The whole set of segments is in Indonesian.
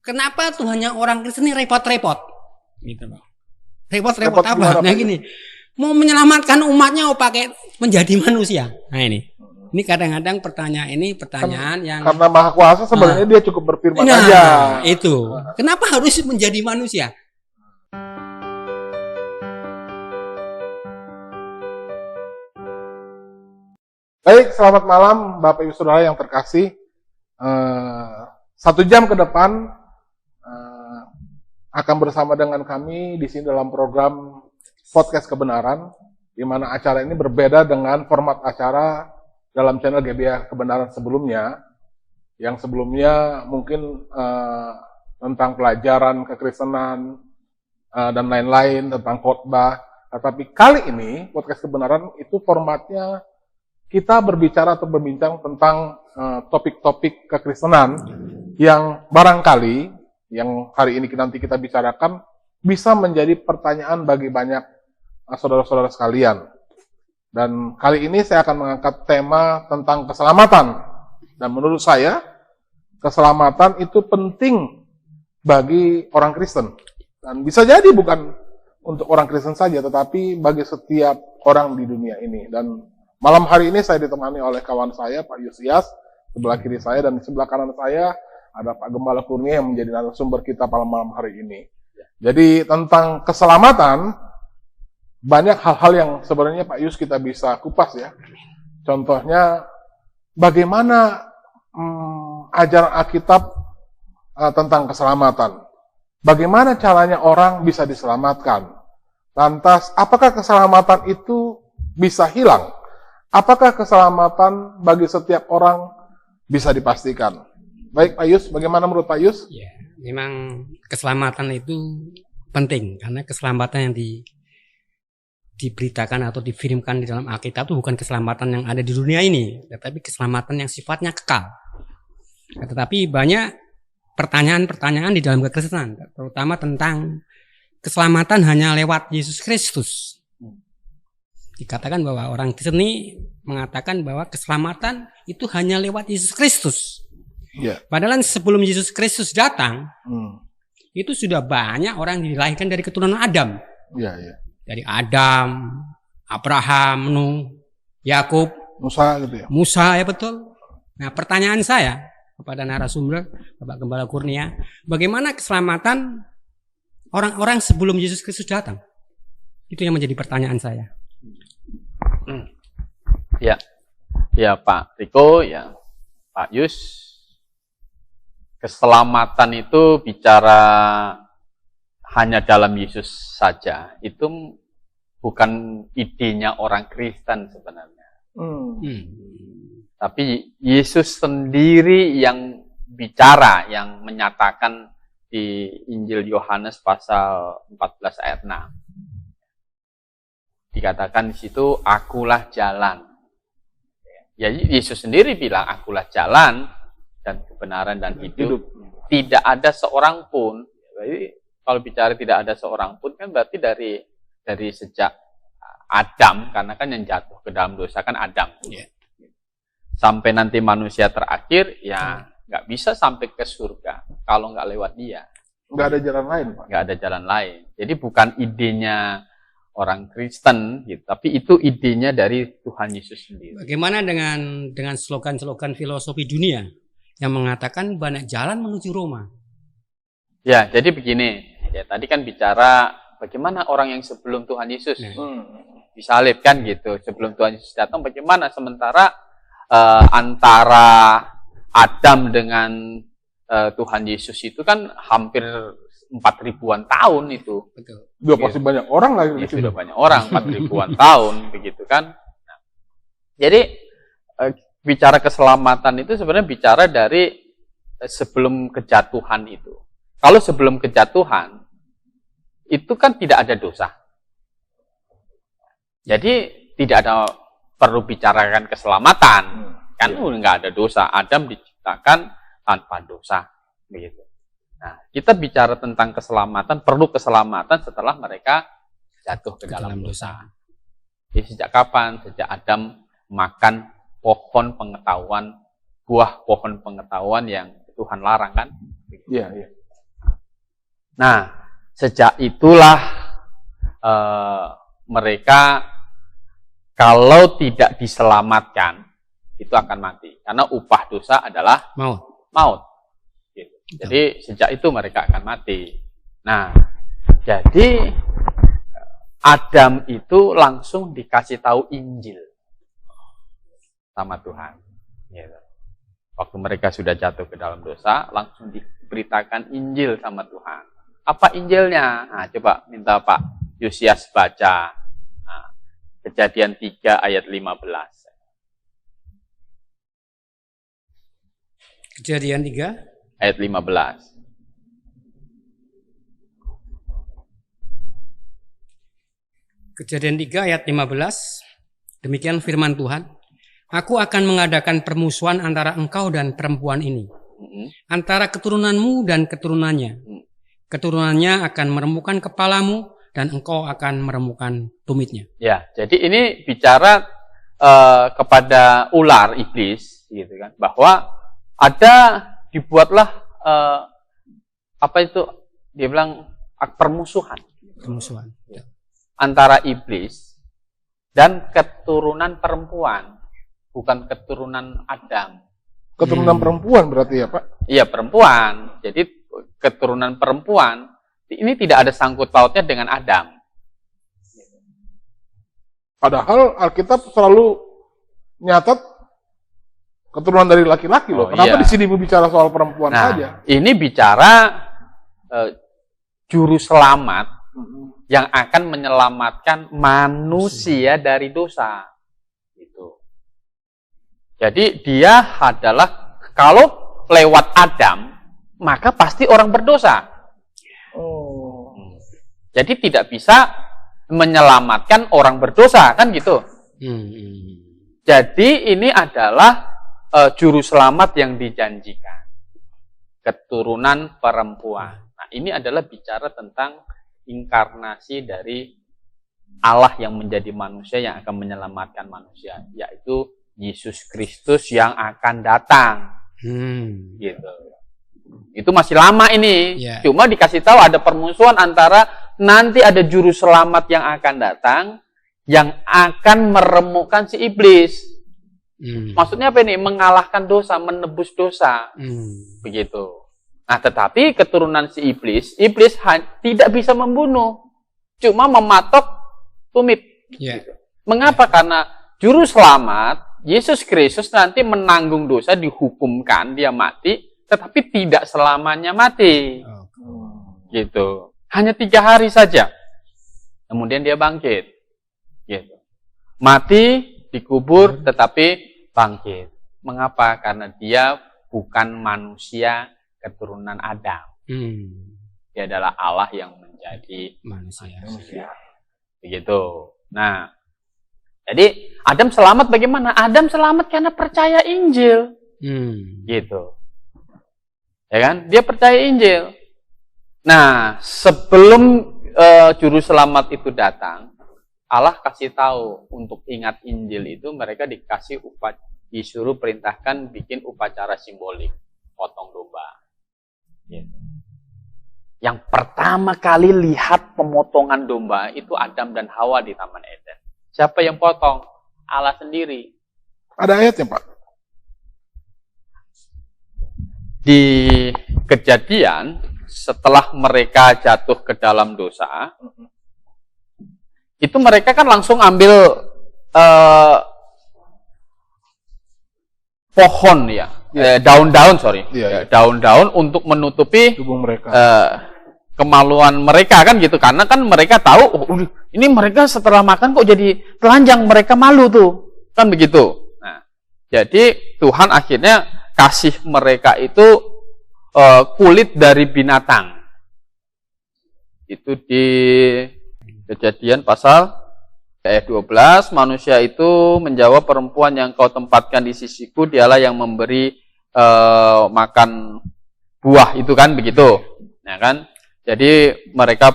Kenapa Tuhannya orang Kristen ini repot-repot? Gitu loh. Repot-repot Repot apa? Nah gini, mau menyelamatkan umatnya mau pakai menjadi manusia. Nah ini kadang-kadang pertanyaan yang karena Maha Kuasa sebenarnya dia cukup berfirman nah, aja. Itu. Kenapa harus menjadi manusia? Baik, selamat malam Bapak Ibu Saudara yang terkasih. 1 jam ke depan akan bersama dengan kami di sini dalam program Podcast Kebenaran, di mana acara ini berbeda dengan format acara dalam channel GBA Kebenaran sebelumnya. Yang sebelumnya mungkin tentang pelajaran kekristenan dan lain-lain, tentang khotbah. Tetapi kali ini Podcast Kebenaran itu formatnya kita berbicara atau berbincang tentang topik-topik kekristenan yang barangkali yang hari ini nanti kita bicarakan bisa menjadi pertanyaan bagi banyak saudara-saudara sekalian. Dan kali ini saya akan mengangkat tema tentang keselamatan. Dan menurut saya, keselamatan itu penting bagi orang Kristen. Dan bisa jadi bukan untuk orang Kristen saja, tetapi bagi setiap orang di dunia ini. Dan malam hari ini saya ditemani oleh kawan saya, Pak Yusias, sebelah kiri saya, dan di sebelah kanan saya ada Pak Gembala Kurnia yang menjadi narasumber kita pada malam hari ini. Jadi tentang keselamatan, banyak hal-hal yang sebenarnya Pak Yus kita bisa kupas ya. Contohnya, bagaimana ajaran Alkitab tentang keselamatan. Bagaimana caranya orang bisa diselamatkan. Lantas, apakah keselamatan itu bisa hilang? Apakah keselamatan bagi setiap orang bisa dipastikan? Baik Pak Yus, bagaimana menurut Pak Yus? Ya, memang keselamatan itu penting karena keselamatan yang diberitakan atau dikirimkan di dalam Alkitab itu bukan keselamatan yang ada di dunia ini, tetapi keselamatan yang sifatnya kekal. Tetapi banyak pertanyaan-pertanyaan di dalam kekristenan, terutama tentang keselamatan hanya lewat Yesus Kristus. Dikatakan bahwa orang Kristen ini mengatakan bahwa keselamatan itu hanya lewat Yesus Kristus. Yeah. Padahal sebelum Yesus Kristus datang, itu sudah banyak orang dilahirkan dari keturunan Adam. Yeah, yeah. Dari Adam, Abraham, Nuh, Yakub, Musa gitu ya. Musa ya betul. Nah pertanyaan saya kepada narasumber Bapak Gembala Kurnia, bagaimana keselamatan orang-orang sebelum Yesus Kristus datang? Itu yang menjadi pertanyaan saya. Ya Pak Riko, ya Pak Yus. Keselamatan itu bicara hanya dalam Yesus saja. Itu bukan idenya orang Kristen sebenarnya. Tapi Yesus sendiri yang bicara, yang menyatakan di Injil Yohanes pasal 14 ayat 6. Dikatakan di situ, akulah jalan. Ya, Yesus sendiri bilang, akulah jalan dan kebenaran dan hidup. Tidak ada seorang pun. Jadi, kalau bicara tidak ada seorang pun, kan berarti dari sejak Adam, karena kan yang jatuh ke dalam dosa kan Adam. Yeah. Sampai nanti manusia terakhir, ya nggak bisa sampai ke surga kalau nggak lewat dia. Nggak ada jalan lain, Pak. Nggak ada jalan lain. Jadi bukan idenya orang Kristen, gitu, tapi itu idenya dari Tuhan Yesus sendiri. Bagaimana dengan slogan-slogan filosofi dunia yang mengatakan banyak jalan menuju Roma? Ya, jadi begini. Ya, tadi kan bicara bagaimana orang yang sebelum Tuhan Yesus disalibkan gitu, sebelum Tuhan Yesus datang, bagaimana sementara antara Adam dengan Tuhan Yesus itu kan hampir 4.000-an tahun itu. Betul. Sudah pasti banyak orang lagi. Ya, sudah banyak orang, 4.000-an tahun begitu kan. Nah, jadi bicara keselamatan itu sebenarnya bicara dari sebelum kejatuhan itu. Kalau sebelum kejatuhan itu kan tidak ada dosa. Jadi tidak ada perlu bicarakan keselamatan. Kan nggak ada dosa. Adam diciptakan tanpa dosa begitu. Nah, kita bicara tentang keselamatan, perlu keselamatan setelah mereka jatuh ke dalam dosa. Jadi sejak kapan? Sejak Adam makan pohon pengetahuan, buah pohon pengetahuan yang Tuhan larang kan? Iya, iya. Nah, sejak itulah mereka kalau tidak diselamatkan itu akan mati. Karena upah dosa adalah maut. Gitu. Jadi sejak itu mereka akan mati. Nah, jadi Adam itu langsung dikasih tahu Injil sama Tuhan. Gitu. Waktu mereka sudah jatuh ke dalam dosa, langsung diberitakan Injil sama Tuhan. Apa Injilnya? Nah, coba minta Pak Yusias baca. Nah, Kejadian 3 ayat 15. Kejadian 3 ayat 15. Kejadian 3 ayat 15. Demikian firman Tuhan. Aku akan mengadakan permusuhan antara engkau dan perempuan ini. Antara keturunanmu dan keturunannya. Keturunannya akan meremukkan kepalamu dan engkau akan meremukkan tumitnya. Ya, jadi ini bicara kepada ular iblis, gitu kan, bahwa dibuatlah apa itu? Dia bilang permusuhan. Permusuhan. Ya. Antara iblis dan keturunan perempuan, bukan keturunan Adam. Keturunan perempuan berarti ya, Pak? Iya, perempuan. Jadi keturunan perempuan ini tidak ada sangkut pautnya dengan Adam. Padahal Alkitab selalu nyatat keturunan dari laki-laki loh. Kenapa di sini bicara soal perempuan saja? Ini bicara juru selamat yang akan menyelamatkan manusia dari dosa. Gitu. Jadi dia adalah, kalau lewat Adam, maka pasti orang berdosa. Jadi tidak bisa menyelamatkan orang berdosa, kan gitu. Jadi ini adalah juru selamat yang dijanjikan. Keturunan perempuan. Nah, ini adalah bicara tentang inkarnasi dari Allah yang menjadi manusia yang akan menyelamatkan manusia, yaitu Yesus Kristus yang akan datang. Gitu. Itu masih lama ini. Yeah. Cuma dikasih tahu ada permusuhan antara nanti ada juru selamat yang akan datang yang akan meremukkan si iblis. Maksudnya apa ini? Mengalahkan dosa, menebus dosa. Begitu. Nah, tetapi keturunan si iblis tidak bisa membunuh. Cuma mematok tumit. Yeah. Gitu. Mengapa? Karena juru selamat, Yesus Kristus nanti menanggung dosa, dihukumkan, dia mati, tetapi tidak selamanya mati. Gitu. Hanya 3 hari saja. Kemudian dia bangkit. Gitu. Mati, dikubur, tetapi bangkit. Mengapa? Karena dia bukan manusia keturunan Adam. Dia adalah Allah yang menjadi manusia. Begitu. Nah, jadi Adam selamat bagaimana? Adam selamat karena percaya Injil. Gitu. Ya kan? Dia percaya Injil. Nah, sebelum juru selamat itu datang, Allah kasih tahu untuk ingat Injil itu mereka disuruh perintahkan bikin upacara simbolik, potong domba. Gitu. Yang pertama kali lihat pemotongan domba itu Adam dan Hawa di Taman Eden. Siapa yang potong? Allah sendiri. Ada ayatnya, Pak? Di Kejadian, setelah mereka jatuh ke dalam dosa, itu mereka kan langsung ambil pohon ya, daun-daun daun-daun untuk menutupi tubuh mereka, kemaluan mereka kan gitu, karena kan mereka tahu ini mereka setelah makan kok jadi telanjang, mereka malu tuh kan begitu. Nah, jadi Tuhan akhirnya kasih mereka itu kulit dari binatang. Itu di Kejadian pasal ayat 12, manusia itu menjawab, perempuan yang kau tempatkan di sisiku, dialah yang memberi makan buah itu kan begitu. Nah kan, jadi mereka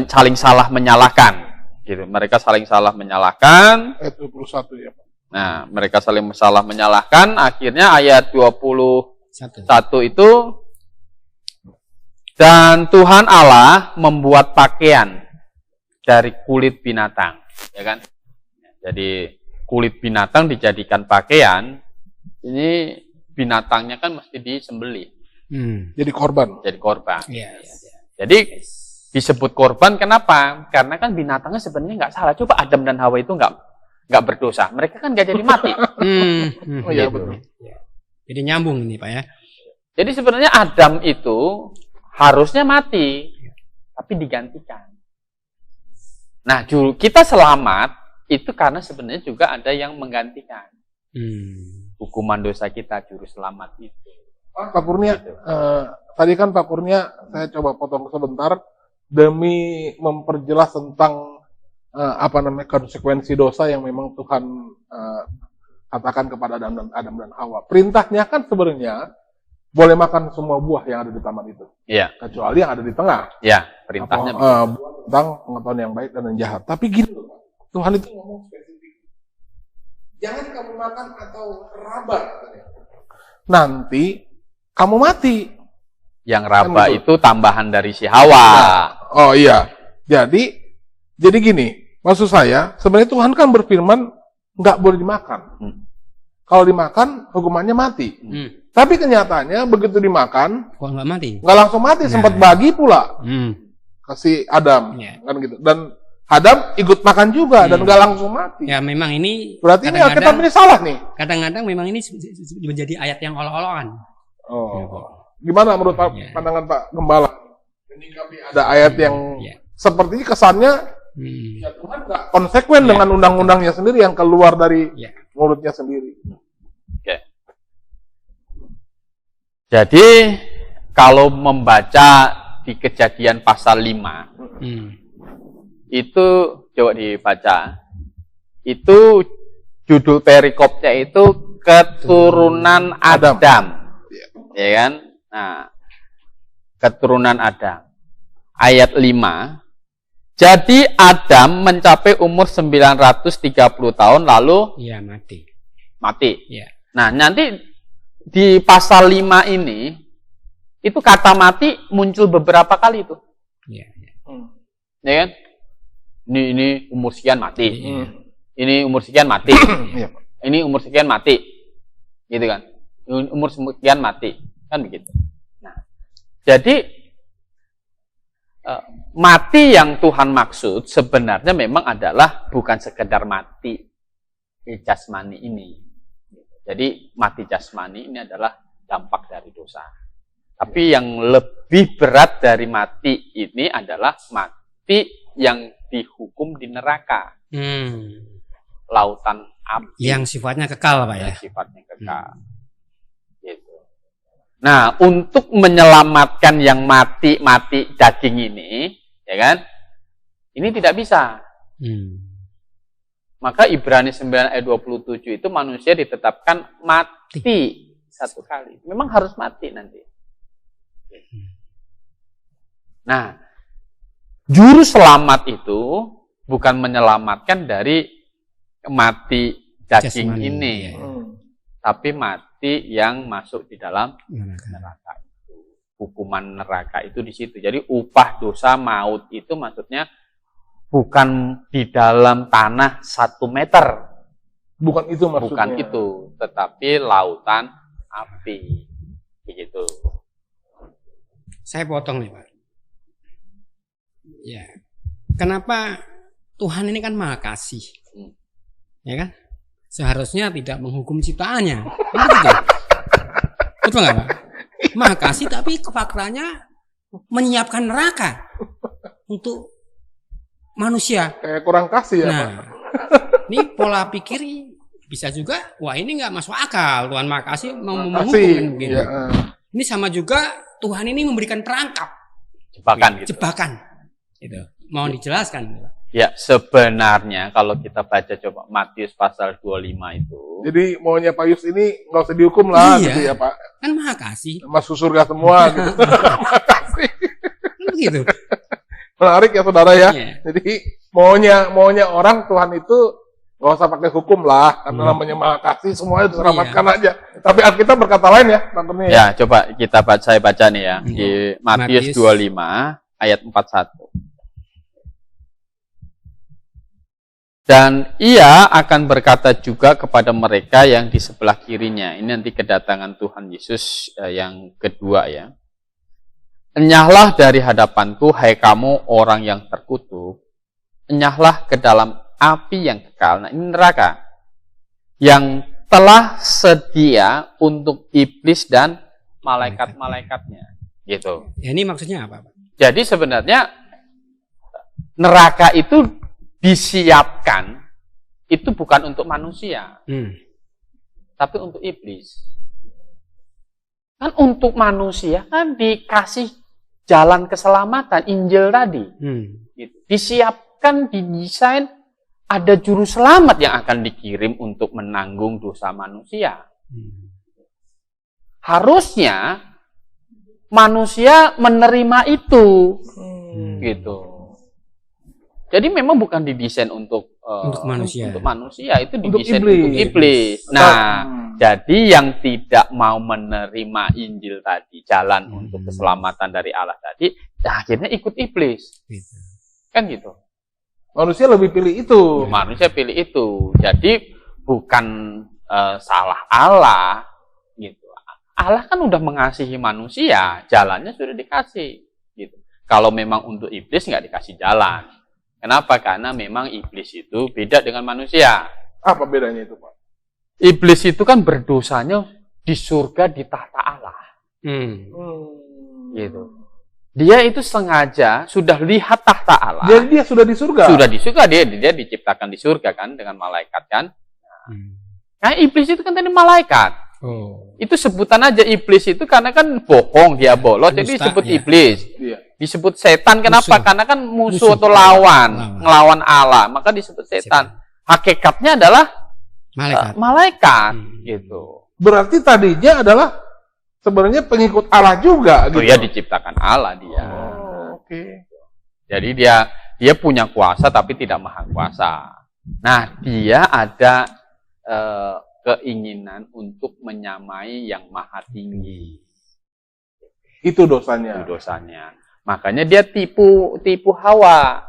saling salah menyalahkan. Gitu. Mereka saling salah menyalahkan. Ayat 21 ya Pak. Nah, mereka saling salah menyalahkan. Akhirnya ayat 21 itu Dan Tuhan Allah membuat pakaian dari kulit binatang, ya kan? Jadi kulit binatang dijadikan pakaian, ini binatangnya kan mesti disembelih. Jadi korban. Jadi korban. Iya. Jadi disebut korban kenapa? Karena kan binatangnya sebenarnya nggak salah. Coba Adam dan Hawa itu nggak berdosa. Mereka kan nggak jadi mati. Oh iya, betul. Jadi nyambung ini Pak ya. Jadi sebenarnya Adam itu harusnya mati, tapi digantikan. Nah, kita selamat itu karena sebenarnya juga ada yang menggantikan. Hukuman dosa kita, juru selamat itu. Pak Kurnia, tadi kan Pak Kurnia, saya coba potong sebentar demi memperjelas tentang konsekuensi dosa yang memang Tuhan katakan kepada Adam dan Hawa. Perintahnya kan sebenarnya boleh makan semua buah yang ada di taman itu. Iya. Kecuali yang ada di tengah. Ya, perintahnya. Buah tentang pengetahuan yang baik dan yang jahat. Tapi gini, Tuhan itu ngomong spesifik. Jangan kamu makan atau raba. Nanti kamu mati. Yang raba Kan itu tambahan dari si Hawa. Oh iya. Jadi gini, maksud saya sebenarnya Tuhan kan berfirman nggak boleh dimakan. Kalau dimakan hukumannya mati. Tapi kenyataannya begitu dimakan, Kok nggak mati? nggak langsung mati, sempat bagi pula kasih Adam, Ya. kan gitu. Dan Adam ikut makan juga dan nggak langsung mati. Ya memang ini Berarti ini Alkitab ini salah nih. kadang-kadang memang ini menjadi ayat yang olok-olokan. Oh. Gimana menurut Ya. pandangan Pak Gembala? Menyikapi ada ayat yang Ya. sepertinya kesannya ya Tuhan nggak konsekuen Ya. dengan undang-undangnya sendiri yang keluar dari Ya. mulutnya sendiri. Oke. Jadi kalau membaca di Kejadian pasal 5 itu coba dibaca. Itu judul perikopnya itu keturunan Adam. Ya kan? Nah, keturunan Adam. Ayat 5. Jadi Adam mencapai umur 930 tahun lalu Iya mati. mati. Ya. Nah, nanti di pasal 5 ini itu kata mati muncul beberapa kali itu. Iya. Ya kan? Ini umur sekian mati. Iya. Ini umur sekian mati. Iya. Ini umur sekian mati. Gitu kan? Umur sekian mati. Kan begitu. Nah, jadi mati yang Tuhan maksud sebenarnya memang adalah bukan sekedar mati jasmani ini. Jadi mati jasmani ini adalah dampak dari dosa. Tapi yang lebih berat dari mati ini adalah mati yang dihukum di neraka. Lautan api. Yang sifatnya kekal Pak ya. Yang sifatnya kekal. Gitu. Nah, untuk menyelamatkan yang mati daging ini, ya kan? Ini tidak bisa. Maka Ibrani 9 ayat 27 itu manusia ditetapkan mati satu kali. Memang harus mati nanti. Nah, juru selamat itu bukan menyelamatkan dari mati daging Jasmani, ini, ya. tapi mati yang masuk di dalam neraka itu. Hukuman neraka itu di situ. Jadi upah dosa maut itu maksudnya bukan di dalam tanah 1 meter. Bukan itu maksudnya. Bukan itu, tetapi lautan api. Begitu. Saya potong nih Pak. Ya. Kenapa Tuhan ini kan Maha Kasih? Ya kan? Seharusnya tidak menghukum ciptaannya. Betul. Betul nggak Pak? Maha Kasih tapi kefaktanya menyiapkan neraka untuk manusia. Kayak kurang kasih ya, Pak. Nah, ini pola pikir bisa juga, wah ini nggak masuk akal. Tuhan Maha Kasih mau menghukum kan begitu. Ya. Ini sama juga Tuhan ini memberikan perangkap, Jebakan gitu. jebakan. Itu. Mau dijelaskan? Ya, sebenarnya kalau kita baca coba Matius pasal 25 itu. Jadi maunya Pak Yus ini nggak usah dihukum lah Iya. gitu ya Pak. Kan Maha Kasih. Masuk surga semua gitu. Makasih. Kan begitu. Menarik ya saudara ya. Iya. Jadi maunya orang Tuhan itu Gak usah pakai hukum lah, karena namanya maha kasih semuanya diselamatkan Iya. aja. Tapi Alkitab berkata lain ya, Tante. Ya, coba kita saya baca nih ya di Matius Matius 25 ayat 41. Dan ia akan berkata juga kepada mereka yang di sebelah kirinya. Ini nanti kedatangan Tuhan Yesus yang kedua ya. Enyahlah dari hadapanku, hai kamu orang yang terkutuk. Enyahlah ke dalam api yang kekal. Nah, ini neraka. Yang telah sedia untuk iblis dan malaikat-malaikatnya. Gitu. Ya, ini maksudnya apa, Pak? Jadi sebenarnya neraka itu disiapkan itu bukan untuk manusia, tapi untuk iblis. Kan untuk manusia kan dikasih jalan keselamatan, Injil tadi. Gitu. Disiapkan, didesain, ada juru selamat yang akan dikirim untuk menanggung dosa manusia. Harusnya manusia menerima itu, gitu. Jadi memang bukan didesain untuk manusia. Untuk manusia, itu didesain iblis. untuk iblis. Nah, jadi yang tidak mau menerima Injil tadi, jalan untuk keselamatan dari Allah tadi, akhirnya ikut iblis. Gitu. Kan gitu. Manusia lebih pilih itu. Manusia pilih itu. Jadi bukan salah Allah, gitu. Allah kan udah mengasihi manusia, jalannya sudah dikasih. Gitu. Kalau memang untuk iblis nggak dikasih jalan. Kenapa? Karena memang iblis itu beda dengan manusia. Apa bedanya itu, Pak? Iblis itu kan berdosanya di surga di tahta Allah. Gitu. Dia itu sengaja sudah lihat tahta Allah. Jadi dia sudah di surga. Sudah di surga, dia diciptakan di surga kan dengan malaikat kan. Nah, iblis itu kan tadi malaikat. Itu sebutan aja iblis itu karena kan bohong, dia bolot, jadi disebut iblis. Iya. Disebut setan, kenapa? Musuh. Karena kan musuh atau lawan, ngelawan Allah, maka disebut setan. Hakikatnya adalah malaikat, gitu. Berarti tadinya adalah sebenarnya pengikut Allah juga, gitu. Dia diciptakan Allah dia. Oke. Jadi dia punya kuasa tapi tidak maha kuasa. Nah, dia ada keinginan untuk menyamai yang maha tinggi. Itu dosanya. Itu dosanya. Makanya dia tipu Hawa.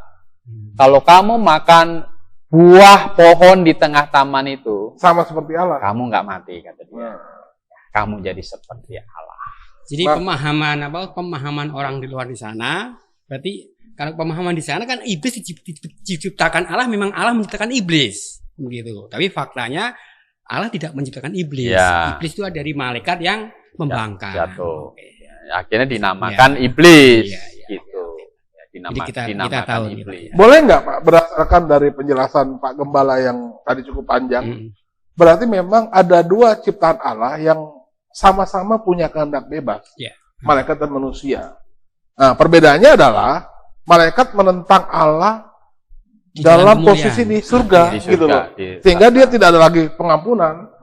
Kalau kamu makan buah pohon di tengah taman itu, Sama seperti Allah. kamu nggak mati, kata dia. Kamu jadi seperti Allah. Jadi pemahaman orang di luar di sana, berarti kalau pemahaman di sana kan iblis diciptakan Allah, memang Allah menciptakan iblis, begitu. Tapi faktanya Allah tidak menciptakan iblis. Ya. Iblis itu dari malaikat yang membangkang. Jatuh. Akhirnya dinamakan iblis, gitu. Jadi kita dinamakan tahu iblis. gitu. Boleh nggak, Pak, berdasarkan dari penjelasan Pak Gembala yang tadi cukup panjang, berarti memang ada dua ciptaan Allah yang sama-sama punya kehendak bebas, malaikat dan manusia. Nah, perbedaannya adalah malaikat menentang Allah dalam posisi di surga, gitu loh. Sehingga dia tidak ada lagi pengampunan.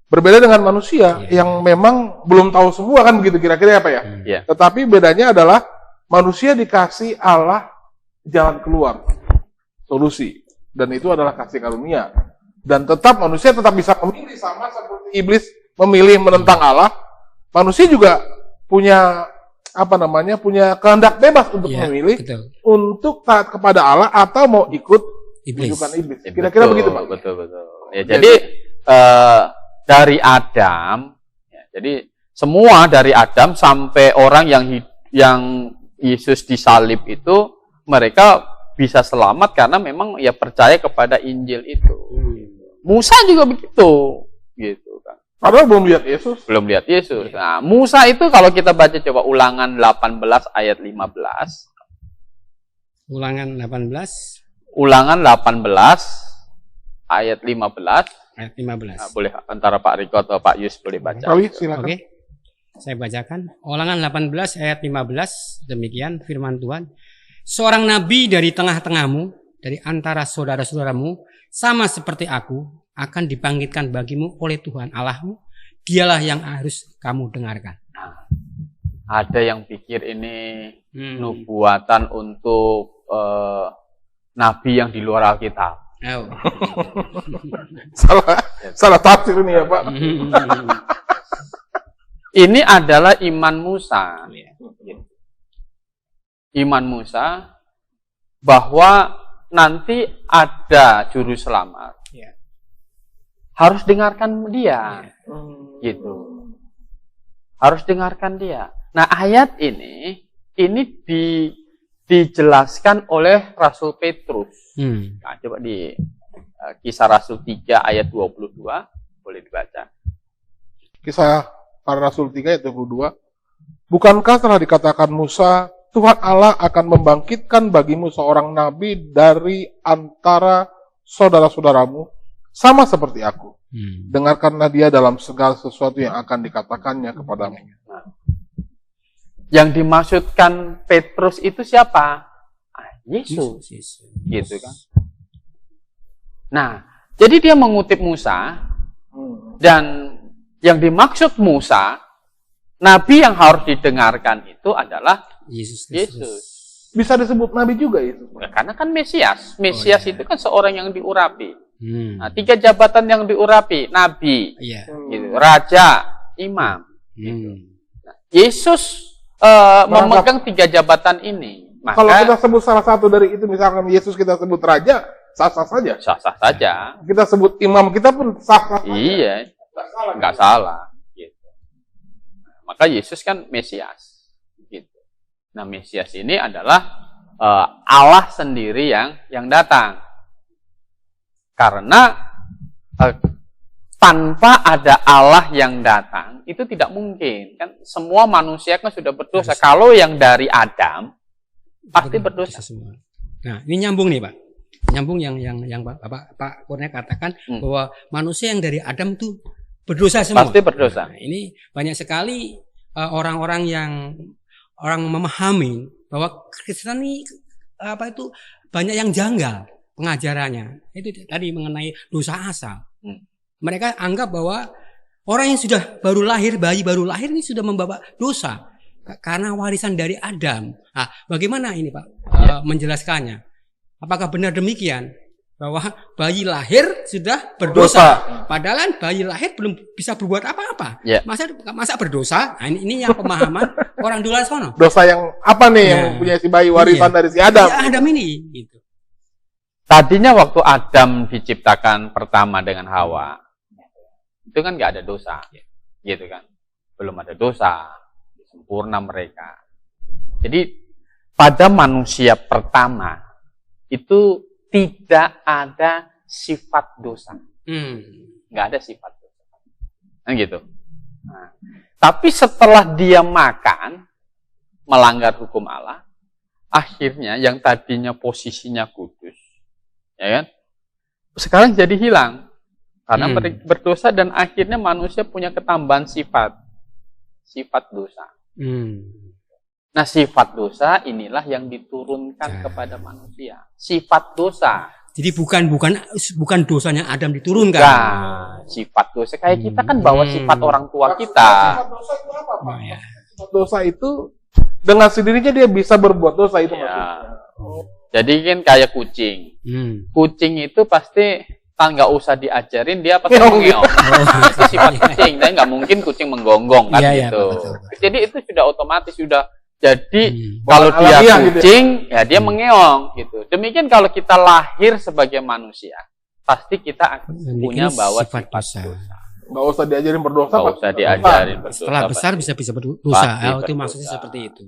Berbeda dengan manusia yang memang belum tahu semua kan begitu kira-kira apa ya. Tetapi bedanya adalah manusia dikasih Allah jalan keluar, solusi. Dan itu adalah kasih karunia. Dan tetap manusia tetap bisa memilih, sama seperti iblis memilih menentang Allah. Manusia juga punya punya kehendak bebas untuk memilih, untuk taat kepada Allah atau mau ikut rujukan iblis. Kira-kira begitu, Pak. Betul. Ya, jadi dari Adam, jadi semua dari Adam sampai orang yang Yesus disalib itu, mereka bisa selamat karena memang ya percaya kepada Injil itu. Musa juga begitu, gitu kan. Padahal belum lihat Yesus. Belum lihat Yesus. Nah, Musa itu kalau kita baca coba Ulangan 18 ayat 15. Ulangan 18 ayat 15. ayat 15. Nah, boleh antara Pak Riko atau Pak Yus boleh baca. Silakan. Oke. Saya bacakan. Ulangan 18 ayat 15. Demikian firman Tuhan. Seorang nabi dari tengah-tengahmu, dari antara saudara-saudaramu, sama seperti aku, akan dibangkitkan bagimu oleh Tuhan Allahmu. Dialah yang harus kamu dengarkan. Nah, ada yang pikir ini nubuatan untuk nabi yang di luar Alkitab. Oh. Salah tafsir ini ya Pak. Ini adalah iman Musa. Iman Musa bahwa nanti ada juru selamat. Ya. Harus dengarkan dia. Gitu. Harus dengarkan dia. Nah, ayat ini dijelaskan oleh Rasul Petrus. Nah, coba di Kisah Rasul 3 ayat 22 boleh dibaca. Kisah Para Rasul 3 ayat 22. Bukankah telah dikatakan Musa, Tuhan Allah akan membangkitkan bagimu seorang nabi dari antara saudara-saudaramu, sama seperti aku. Dengarkanlah dia dalam segala sesuatu yang akan dikatakannya kepadamu. Yang dimaksudkan Petrus itu siapa? Yesus. Gitu kan. Nah, jadi dia mengutip Musa, dan yang dimaksud Musa, nabi yang harus didengarkan itu adalah Yesus. Bisa disebut nabi juga itu? Ya, karena kan Mesias. Mesias itu kan seorang yang diurapi. Nah, 3 jabatan yang diurapi, nabi, gitu, raja, imam. Gitu. Nah, Yesus memegang 3 jabatan ini. Maka, kalau kita sebut salah satu dari itu, misalkan Yesus kita sebut raja, sah-sah saja. Sah-sah saja. Kita sebut imam kita pun sah-sah saja. Iya, nggak salah. Gitu. Maka Yesus kan Mesias. Gitu. Nah, Mesias ini adalah Allah sendiri yang datang. Karena tanpa ada Allah yang datang, itu tidak mungkin. Kan semua manusia kan sudah berdosa. Kalau yang dari Adam, pasti berdosa. Nah, ini nyambung nih Pak. Nyambung yang Pak Kurnia katakan bahwa manusia yang dari Adam tuh berdosa semua. Pasti berdosa. Nah, ini banyak sekali orang-orang yang memahami bahwa Kristen ini banyak yang janggal pengajarannya. Itu tadi mengenai dosa asal. Mereka anggap bahwa orang yang sudah bayi baru lahir ini sudah membawa dosa karena warisan dari Adam. Nah, bagaimana ini Pak menjelaskannya? Apakah benar demikian? Bahwa bayi lahir sudah berdosa. Padahal bayi lahir belum bisa berbuat apa-apa. Masa berdosa? Nah, ini yang pemahaman orang luar sono. Dosa yang apa nih yang punya si bayi warisan dari si Adam? Si Adam ini. Gitu. Tadinya waktu Adam diciptakan pertama dengan Hawa, itu kan nggak ada dosa, gitu kan? Belum ada dosa, sempurna mereka. Jadi pada manusia pertama itu tidak ada sifat dosa, nggak ada sifat dosa, kan gitu. Nah, tapi setelah dia makan melanggar hukum Allah, akhirnya yang tadinya posisinya kudus, ya kan? Sekarang jadi hilang karena berdosa dan akhirnya manusia punya ketambahan sifat dosa. Nah, sifat dosa inilah yang diturunkan kepada manusia. Sifat dosa. Jadi bukan dosanya Adam diturunkan. Nah, sifat dosa kayak kita kan bawa sifat orang tua kita. Sifat dosa itu apa, Pak? Sifat dosa itu dengan sendirinya dia bisa berbuat dosa itu maksudnya. Jadi kan kayak kucing. Kucing itu pasti nggak usah diajarin dia pasti mengeong. Itu sifat kucing. Dan nggak mungkin kucing menggonggong kan gitu. Jadi itu sudah otomatis sudah. Jadi kalau dia kucing, ya dia mengeong gitu. Demikian kalau kita lahir sebagai manusia, pasti kita akan punya bawa sifat dosa. Nggak usah diajarin berdosa. Nggak usah diajarin berdosa. Setelah besar bisa berdosa. Itu maksudnya seperti itu.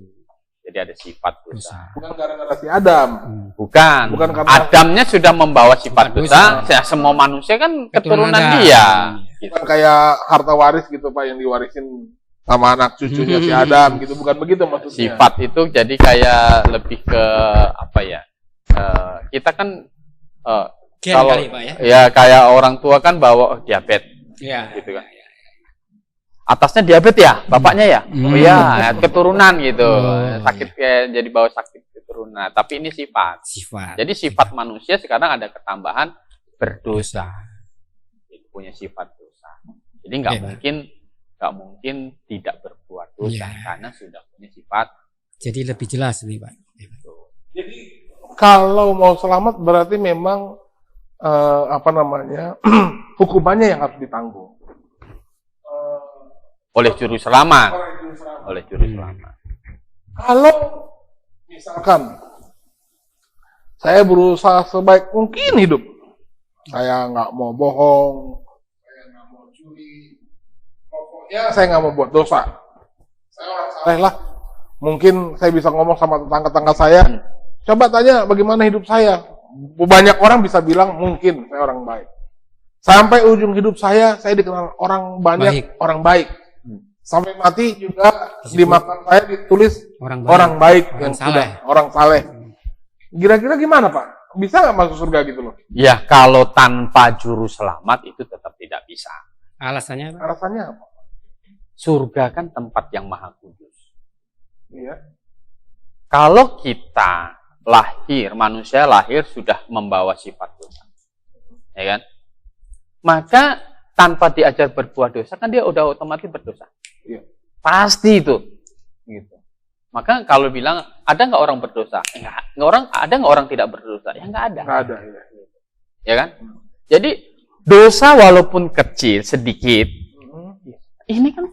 Jadi ada sifat dosa. Bukan gara-gara si Adam. Bukan Adamnya sudah membawa sifat dosa. Semua manusia kan keturunan dia. Bukan kayak harta waris gitu Pak yang diwarisin sama anak cucunya si Adam gitu, bukan begitu maksudnya. Sifat itu jadi kayak lebih ke apa ya? Kita kan kalau kali, Pak, ya kayak orang tua kan bawa diabetes, gitu kan. Atasnya diabetes ya, bapaknya ya, iya keturunan gitu, sakit kayak jadi bawa sakit keturunan. Tapi ini sifat. Jadi sifat manusia sekarang ada ketambahan berdosa, punya sifat dosa. Jadi nggak mungkin tidak berbuat dosa karena sudah punya sifat. Jadi lebih jelas nih Pak. Jadi kalau mau selamat berarti memang hukumannya yang harus ditanggung oleh juru selamat. Oleh juru selamat. Kalau misalkan saya berusaha sebaik mungkin hidup, saya nggak mau bohong, saya nggak mau curi, pokoknya saya nggak mau buat dosa. Saya orang saleh lah. Mungkin saya bisa ngomong sama tetangga-tetangga saya, coba tanya bagaimana hidup saya. Banyak orang bisa bilang mungkin saya orang baik. Sampai ujung hidup saya dikenal orang banyak, orang baik. Sampai mati juga di mata saya ditulis orang baik yang sudah orang saleh. Kira-kira gimana Pak? Bisa nggak masuk surga gitu loh? Ya kalau tanpa juru selamat itu tetap tidak bisa. Alasannya apa? Alasannya apa? Surga kan tempat yang maha kudus. Iya. Kalau kita manusia lahir sudah membawa sifat dosa, ya kan? Maka tanpa diajar berbuat dosa kan dia udah otomatis berdosa. Iya. Pasti itu. Gitu. Maka kalau bilang ada nggak orang berdosa? Ada nggak orang tidak berdosa? Ya nggak ada. Nggak ada. Ya kan? Jadi dosa walaupun kecil sedikit, ini kan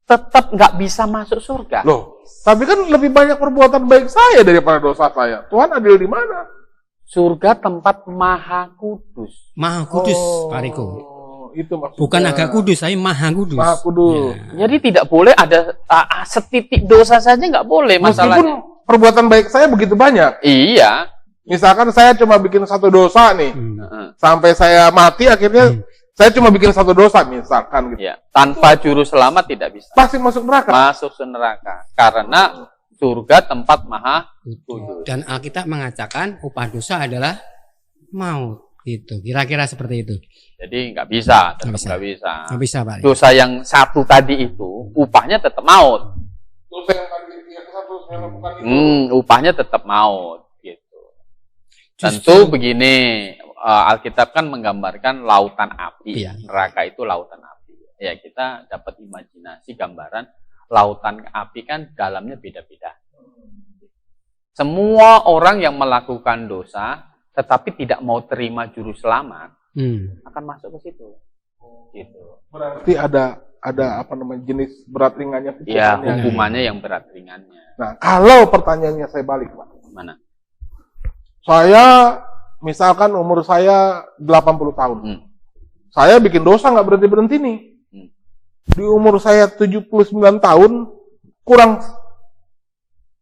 tetap nggak bisa masuk surga. Loh, tapi kan lebih banyak perbuatan baik saya daripada dosa saya. Tuhan adil di mana? Surga tempat maha kudus. Maha kudus, Pak Riko. Itu maksudnya. Bukan agak kudus, tapi maha kudus. Maha kudus. Ya. Jadi tidak boleh ada setitik dosa saja nggak boleh masalahnya. Meskipun perbuatan baik saya begitu banyak. Iya. Misalkan saya cuma bikin satu dosa nih, sampai saya mati akhirnya saya cuma bikin satu dosa misalkan gitu. Ya. Tanpa juru selamat tidak bisa. Pasti masuk neraka. Masuk neraka karena surga tempat maha kudus. Dan Alkitab mengatakan upah dosa adalah maut. Gitu. Kira-kira seperti itu. Jadi nggak bisa, tetap nggak bisa. Nggak bisa, Pak. Dosa yang satu tadi itu upahnya tetap maut. Dosa yang tadi yang satu saya lakukan itu. Upahnya tetap maut. Gitu. Tentu begini, Alkitab kan menggambarkan lautan api. Iya. Neraka itu lautan api. Ya kita dapat imajinasi gambaran lautan api kan dalamnya beda-beda. Semua orang yang melakukan dosa tetapi tidak mau terima juru selamat akan masuk ke situ. Gitu. Berarti ada jenis berat ringannya. Ya, hukumannya yang berat ringannya. Nah, kalau pertanyaannya saya balik, Pak. Mana? Saya misalkan umur saya 80 tahun. Saya bikin dosa nggak berhenti-berhenti nih. Di umur saya 79 tahun kurang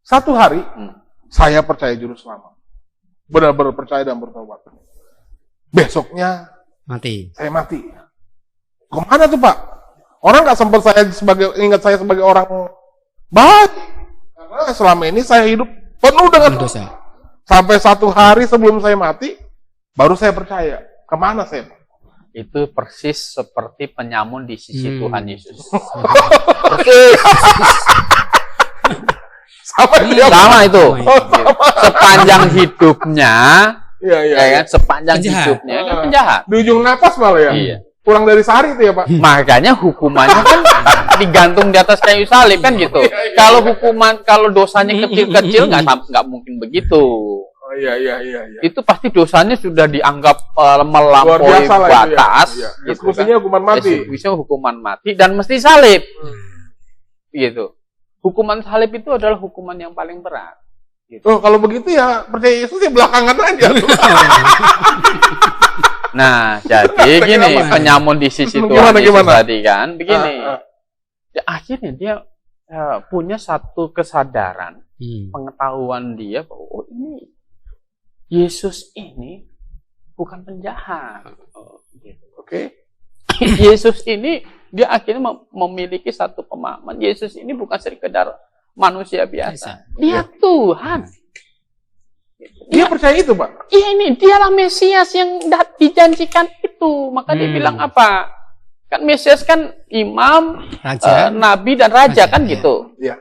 1 hari saya percaya juru selamat. Benar-benar percaya dan bertobat. Besoknya saya mati. Kemana tuh Pak? Orang nggak sempat ingat saya sebagai orang baik. Karena selama ini saya hidup penuh dengan dosa. Sampai 1 hari sebelum saya mati, baru saya percaya. Kemana saya? Itu persis seperti penyamun di sisi Tuhan Yesus. Sama itu. Sepanjang hidupnya, ya kan? Sepanjang hidupnya kan penjahat. Di ujung napas malah ya. Iya. Pulang dari sehari itu ya Pak. Makanya hukumannya kan digantung di atas kayu salib kan gitu. Kalau dosanya kecil-kecil nggak mungkin begitu. Oh, iya. Itu pasti dosanya sudah dianggap melampaui batas. Ya. Diskusinya hukuman mati. Bisa hukuman mati dan mesti salib. Gitu. Hukuman salib itu adalah hukuman yang paling berat. Gitu. Oh, kalau begitu ya percaya Yesus ya belakangan aja. Nah, jadi gini, penyamun di sisi Tuhan Yesus tadi kan, begini. Ya, akhirnya dia punya satu kesadaran, pengetahuan dia bahwa ini Yesus ini bukan penjahat. Oke. Yesus ini dia akhirnya memiliki satu pemahaman. Yesus ini bukan sekedar manusia biasa. Dia Tuhan. Dia percaya itu, Pak. Ini dialah Mesias yang dijanjikan itu. Maka dia bilang apa? Kan Mesias kan imam, raja, nabi dan raja kan gitu. Iya.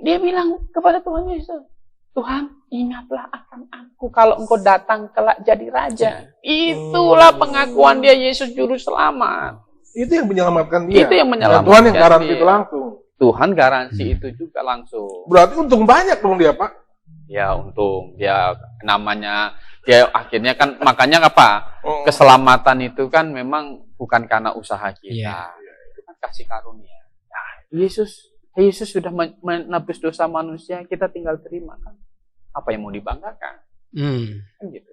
Dia bilang kepada Tuhan Yesus, Tuhan, ingatlah akan aku kalau engkau datang kelak jadi raja. Itulah pengakuan dia Yesus juru selamat. Itu yang menyelamatkan dia. Itu yang menyelamatkan Tuhan yang garansi itu langsung. Tuhan garansi itu juga langsung. Berarti untung banyak dong dia, Pak. Ya untung. Dia namanya Dia akhirnya kan makanya apa? Keselamatan itu kan memang bukan karena usaha kita. Iya. Itu kan kasih karunia. Nah, Yesus sudah menebus dosa manusia, kita tinggal terima kan. Apa yang mau dibanggakan? Kan gitu.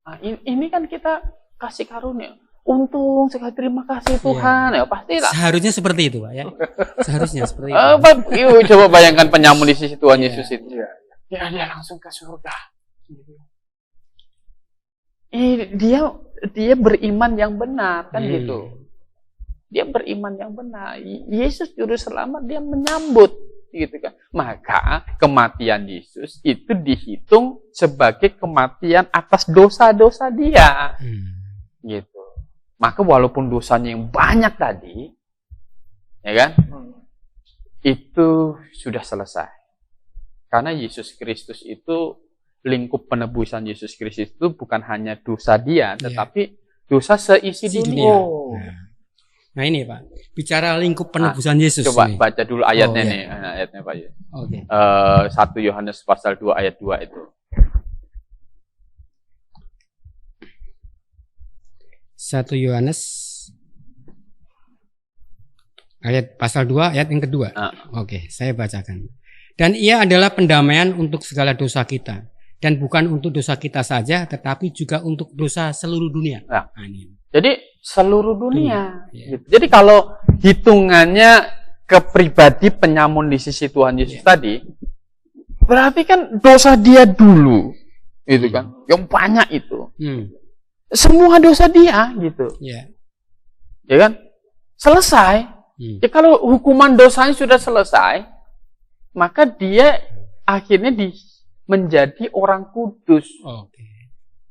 Nah, ini kan kita kasih karunia. Untung sekali, terima kasih Tuhan. Ya pasti lah. Seharusnya seperti itu, Pak ya. Seharusnya seperti itu. Yuk, coba bayangkan penyamun di sisi Tuhan Yesus itu. Ya, dia langsung ke surga. Dia beriman yang benar kan gitu. Dia beriman yang benar. Yesus juru selamat, dia menyambut gitu kan. Maka kematian Yesus itu dihitung sebagai kematian atas dosa-dosa dia. Gitu. Maka walaupun dosanya yang banyak tadi, ya kan, itu sudah selesai. Karena Yesus Kristus itu, lingkup penebusan Yesus Kristus itu bukan hanya dosa dia, tetapi dosa seisi dunia. Nah ini Pak, bicara lingkup penebusan Yesus. Coba nih. baca dulu ayatnya nih, ayatnya Pak. Oke. 1 Yohanes pasal 2 ayat 2 itu. 1 Yohanes ayat pasal 2 ayat yang kedua. Oke, saya bacakan. Dan ia adalah pendamaian untuk segala dosa kita, dan bukan untuk dosa kita saja, tetapi juga untuk dosa seluruh dunia. Nah, jadi seluruh dunia. Gitu. Jadi kalau hitungannya ke pribadi penyamun di sisi Tuhan Yesus tadi, berarti kan dosa dia dulu, itu kan, yang banyak itu. Semua dosa dia gitu. Ya kan? Selesai. Ya kalau hukuman dosanya sudah selesai, maka dia akhirnya menjadi orang kudus.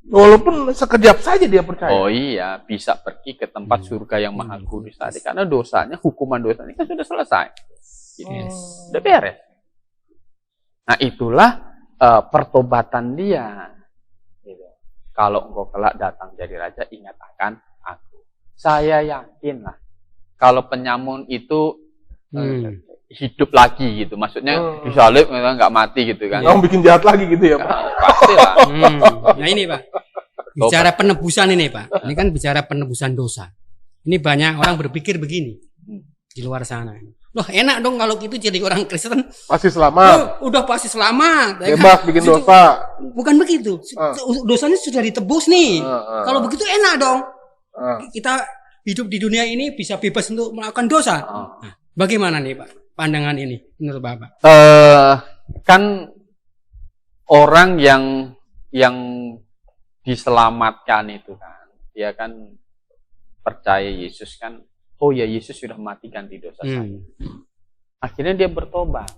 Walaupun sekejap saja dia percaya. Oh iya, bisa pergi ke tempat surga yang maha kudus tadi. Karena dosanya, hukuman dosanya kan sudah selesai. Udah beres. Nah itulah pertobatan dia. Kalau engkau kelak datang jadi raja, ingat akan aku. Saya yakin lah. Kalau penyamun itu hidup lagi gitu. Maksudnya disalib nggak mati gitu kan. Yang bikin jahat lagi gitu ya Pak. Pasti lah. Nah ini Pak, bicara penebusan ini Pak. Ini kan bicara penebusan dosa. Ini banyak orang berpikir begini di luar sana. Loh enak dong kalau gitu jadi orang Kristen. Pasti selamat. Udah pasti selamat. Bebas bikin dosa. Bukan begitu. Dosanya sudah ditebus nih. Kalau begitu enak dong. Kita hidup di dunia ini bisa bebas untuk melakukan dosa. Nah, bagaimana nih Pak pandangan ini menurut Bapak? Kan orang yang diselamatkan itu kan, dia kan percaya Yesus kan. Oh ya, Yesus sudah mati ganti dosa saya. Akhirnya dia bertobat.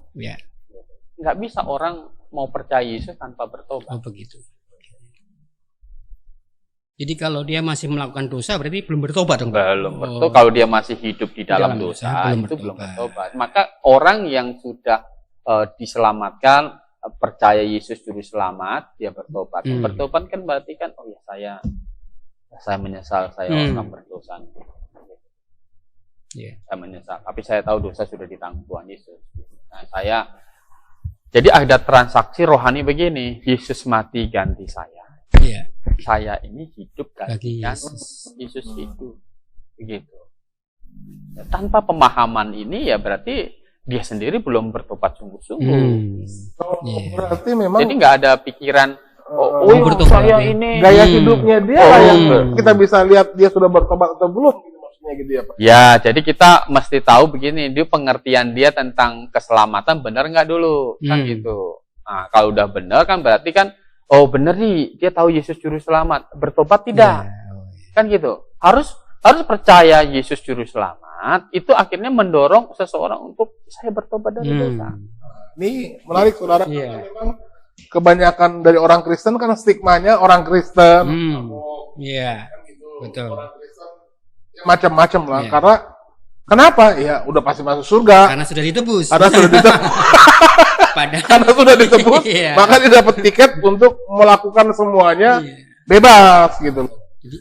Nggak bisa orang mau percaya Yesus tanpa bertobat. Oh begitu. Jadi kalau dia masih melakukan dosa berarti belum bertobat dong? Belum bertobat. Kalau dia masih hidup di dalam dosa, itu belum bertobat. Maka orang yang sudah diselamatkan, percaya Yesus juru selamat, dia bertobat. Bertobat kan berarti kan, oh ya saya menyesal, saya orang berdosa. Saya menyesal, tapi saya tahu dosa sudah ditanggung Tuhan Yesus. Nah, jadi ada transaksi rohani begini, Yesus mati ganti saya. Saya ini hidup gantikan Yesus hidup. Begitu. Ya, tanpa pemahaman ini ya berarti dia sendiri belum bertobat sungguh-sungguh. Berarti memang jadi nggak ada pikiran saya ini gaya hidupnya dia yang kita bisa lihat dia sudah bertobat atau belum. Gitu ya, Pak. Ya, jadi kita mesti tahu begini, dia pengertian dia tentang keselamatan benar nggak dulu, kan gitu. Nah, kalau udah benar kan berarti kan, oh benar nih, dia tahu Yesus juru selamat, bertobat tidak, kan gitu. Harus percaya Yesus juru selamat, itu akhirnya mendorong seseorang untuk saya bertobat dari dosa. Ini menarik saudara, memang kebanyakan dari orang Kristen kan stigmanya orang Kristen, betul. Macam-macam lah, karena kenapa? Ya udah pasti masuk surga. Karena sudah ditebus. Karena sudah ditebus, maka dia dapat tiket untuk melakukan semuanya bebas gitu.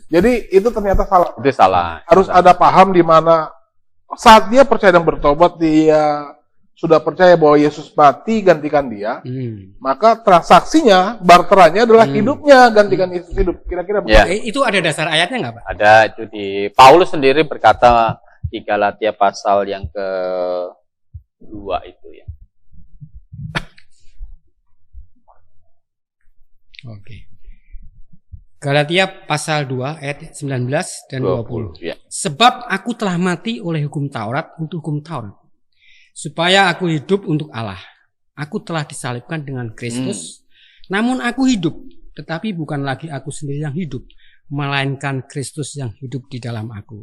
Jadi itu ternyata salah. Itu salah. Harus ada paham di mana saat dia percaya dan bertobat, dia sudah percaya bahwa Yesus mati gantikan dia, maka transaksinya, barterannya adalah hidupnya gantikan Yesus hidup. Kira-kira Ya. Itu ada dasar ayatnya nggak, Pak? Ada itu di Paulus sendiri berkata di Galatia pasal yang ke-2 itu ya. Oke. Galatia pasal 2 ayat 19 dan 20. Ya. Sebab aku telah mati oleh hukum Taurat untuk hukum Taurat, supaya aku hidup untuk Allah. Aku telah disalibkan dengan Kristus, namun aku hidup, tetapi bukan lagi aku sendiri yang hidup, melainkan Kristus yang hidup di dalam aku.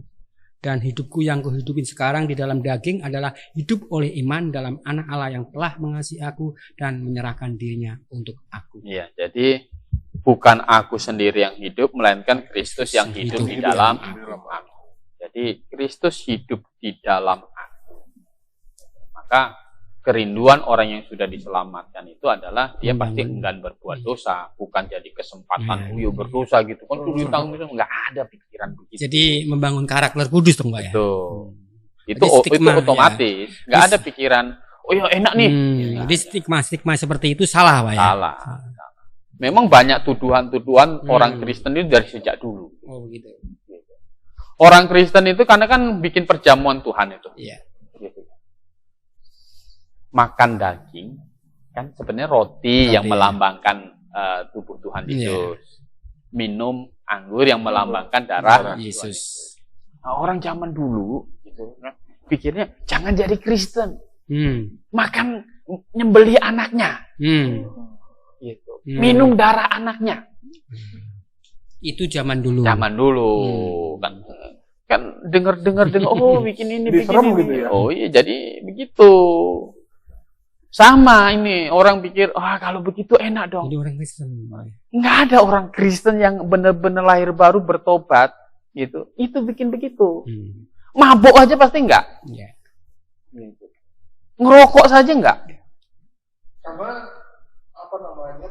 Dan hidupku yang kuhidupin sekarang di dalam daging adalah hidup oleh iman dalam Anak Allah yang telah mengasihi aku dan menyerahkan dirinya untuk aku. Iya, jadi bukan aku sendiri yang hidup, melainkan Kristus yang hidup di dalam aku. Jadi Kristus hidup di dalam aku. Maka kerinduan orang yang sudah diselamatkan itu adalah dia pasti enggan berbuat dosa, bukan jadi kesempatan berdosa gitu kan, nggak ada pikiran begitu. Jadi membangun karakter kudus dong, Pak ya. Itu otomatis, nggak ada pikiran oh ya enak nih. Jadi stigma seperti itu salah, Pak ya. Salah. Memang banyak tuduhan-tuduhan orang Kristen itu dari sejak dulu. Oh begitu. Orang Kristen itu karena kan bikin perjamuan Tuhan itu. Iya. Gitu. Makan daging kan sebenarnya roti yang melambangkan tubuh Tuhan Yesus. Minum anggur yang melambangkan darah Yesus. Nah, orang zaman dulu gitu, pikirnya jangan jadi Kristen. Makan nyembelih anaknya. Gitu. Minum darah anaknya. Itu zaman dulu. Zaman dulu kan dengar oh bikin ini bikin ini. Gitu ya? Oh iya jadi begitu. Sama ini orang pikir kalau begitu enak dong. Jadi orang Kristen. Nggak ada orang Kristen yang benar-benar lahir baru bertobat gitu. Itu bikin begitu. Mabuk aja pasti enggak. Iya. Gitu. Ngerokok saja enggak. Karena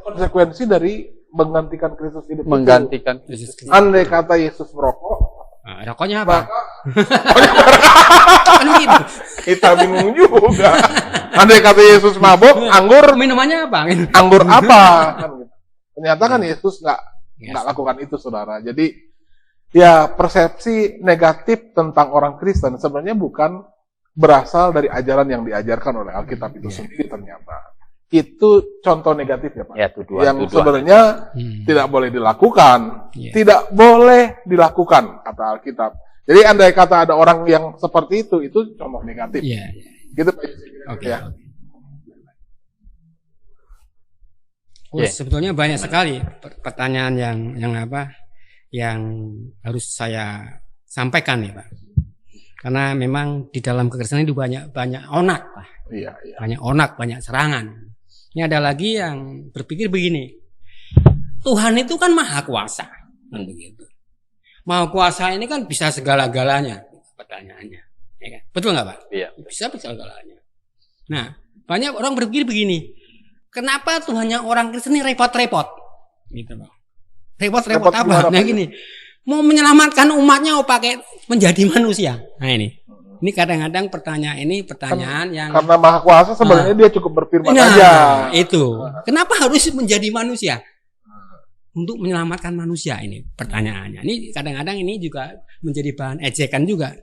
konsekuensi dari menggantikan Kristus hidup. Menggantikan Kristus. Andai kata Yesus merokok, rokoknya apa? Kita bingung juga. Andai kata Yesus mabuk, anggur minumannya apa? Anggur apa? Kan gitu. Ternyata kan Yesus nggak lakukan itu, saudara. Jadi ya persepsi negatif tentang orang Kristen sebenarnya bukan berasal dari ajaran yang diajarkan oleh Alkitab itu sendiri ternyata. Itu contoh negatif ya Pak. Ya, yang sebenarnya tidak boleh dilakukan. Tidak boleh dilakukan kata Alkitab. Jadi andai kata ada orang yang seperti itu contoh negatif. Gitu Pak. Oke. Sebetulnya banyak sekali pertanyaan yang harus saya sampaikan nih Pak. Karena memang di dalam kekristenan itu banyak onak Pak. Iya. Banyak onak, banyak serangan. Ini ada lagi yang berpikir begini, Tuhan itu kan maha kuasa, kan begitu. Maha kuasa ini kan bisa segala-galanya, pertanyaannya, ya kan? Betul nggak Pak? Iya. Bisa segala-galanya. Nah, banyak orang berpikir begini, kenapa Tuhannya orang Kristen ini repot-repot, gitu Pak? Repot-repot apa? Nah gini, mau menyelamatkan umatnya, mau pakai menjadi manusia. Nah ini kadang-kadang pertanyaan yang karena maha kuasa sebenarnya dia cukup berfirman aja. Itu. Kenapa harus menjadi manusia? Untuk menyelamatkan manusia ini pertanyaannya. Ini kadang-kadang ini juga menjadi bahan ejekan juga.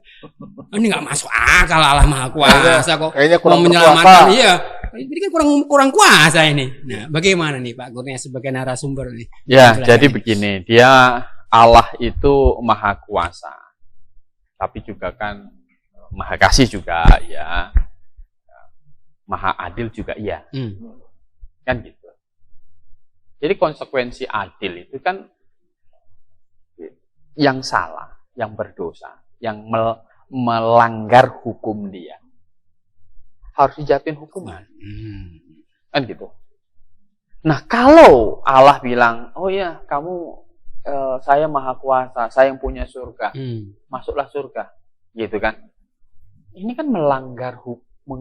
Ini nggak masuk akal Allah maha kuasa kok. Kayaknya kurang menyelamatkan. Iya. Ini kan kurang kuasa ini. Nah, bagaimana nih Pak Kurnia sebagai narasumber nih? Ya, jadi begini, dia Allah itu maha kuasa. Tapi juga kan maha kasih juga ya, maha adil juga iya, kan gitu. Jadi konsekuensi adil itu kan yang salah, yang berdosa, yang melanggar hukum dia harus dijatuhin hukuman, kan gitu. Nah kalau Allah bilang, oh ya kamu saya maha kuasa, saya yang punya surga, masuklah surga, gitu kan? Ini kan melanggar hukum